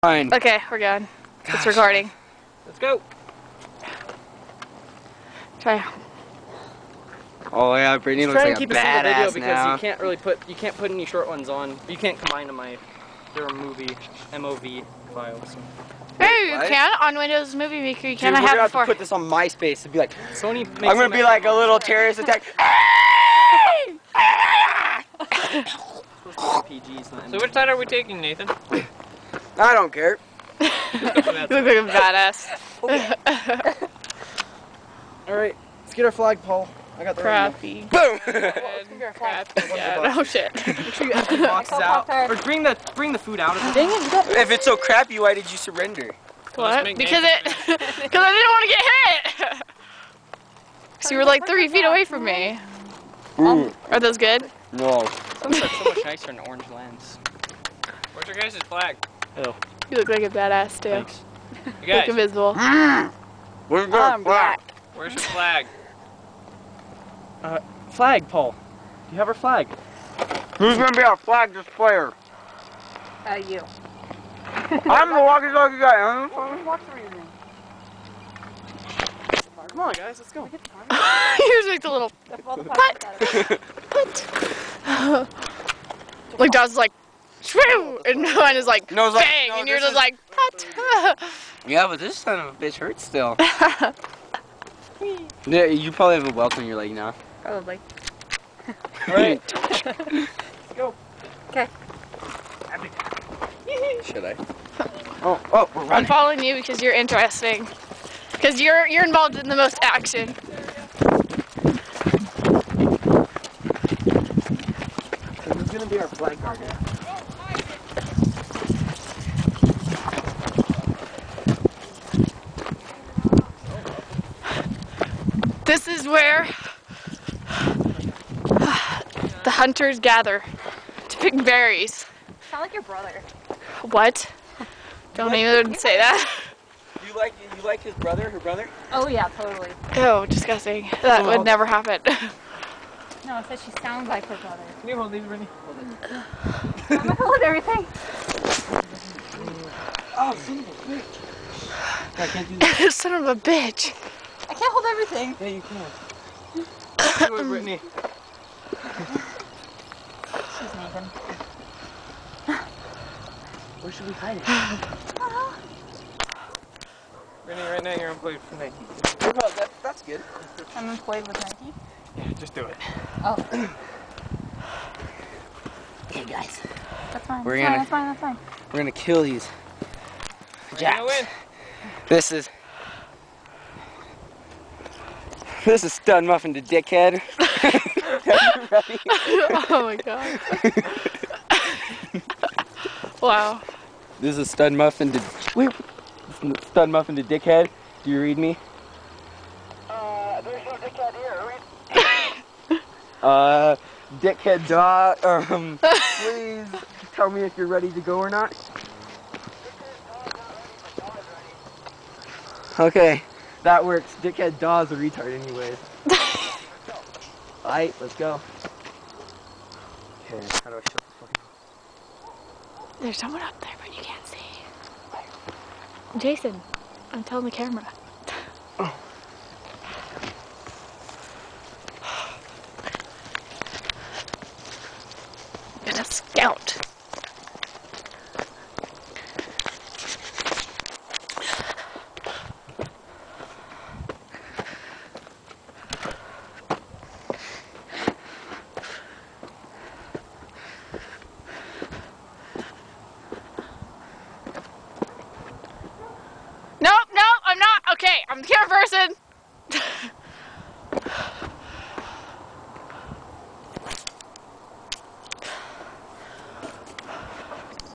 Fine. Okay, we're going. It's recording. Let's go. Try. Oh yeah, Brittany looks like a badass now. You can't put any short ones on. You can't combine them. They're a movie MOV files. Hey, you can on Windows Movie Maker. You can't Dude, have it we're before. gonna put this on MySpace and be like, Sony makes I'm gonna be like a little terrorist attack. So which side are we taking, Nathan? I don't care. You look like a badass. Alright, let's get our flagpole. I got the Crappy. Boom! Crappy. Yeah, oh shit. Make sure you empty the boxes out. Or bring the food out of it. If it's so crappy, why did you surrender? What? Because I didn't want to get hit. So you were like 3 feet away from me. Are those good? No. Those are so much nicer in orange lens. Where's your guys' flag? Oh. You look like a badass too. Thanks. You You guys. look invisible. Where's the flag? Where's your flag? Flagpole. Do you have our flag? Who's gonna be our flag displayer? You. I'm the walkie-talkie guy. Come on, guys, let's go. Yours makes a little what? Like Daw's like shoo, and mine is like No, it's bang, like, no, and yours this is like what? Yeah, but this son of a bitch hurts still. Yeah, you probably have a welt on your leg now. Probably. Alright. Let's go. Okay. Should I? Oh, we're I'm running. following you because you're interesting. Because you're involved in the most action. This is gonna be our flag guard. This is where the hunters gather to pick berries. Sound like your brother. What? Don't even say that. You like his brother, her brother? Oh yeah, totally. Oh, disgusting. That would never happen. No, I said she sounds like her brother. Can you hold these, Brittany? I'm gonna hold everything. Oh, son of a bitch. I can't do that. Son of a bitch. I can't hold everything. Yeah, you can. Do it, Brittany. She's Nathan. Where should we hide it? Brittany, right now you're employed for Nike. That's good. I'm employed with Nike. Yeah, just do it. Oh. Okay, guys. That's fine. We're That's fine. That's fine. We're gonna kill these We're jacks. gonna win. This is Stud Muffin to Dickhead. Ready? Oh my god. Wow. This is Stud Muffin to Stud Muffin to Dickhead. Do you read me? There's no dickhead here. Dickhead dog. Please tell me if you're ready to go or not. Okay, that works. Dickhead daw's a retard anyways. Alright, let's go. Okay, how do I shut the fucking... There's someone up there, but you can't see. Jason, I'm telling the camera.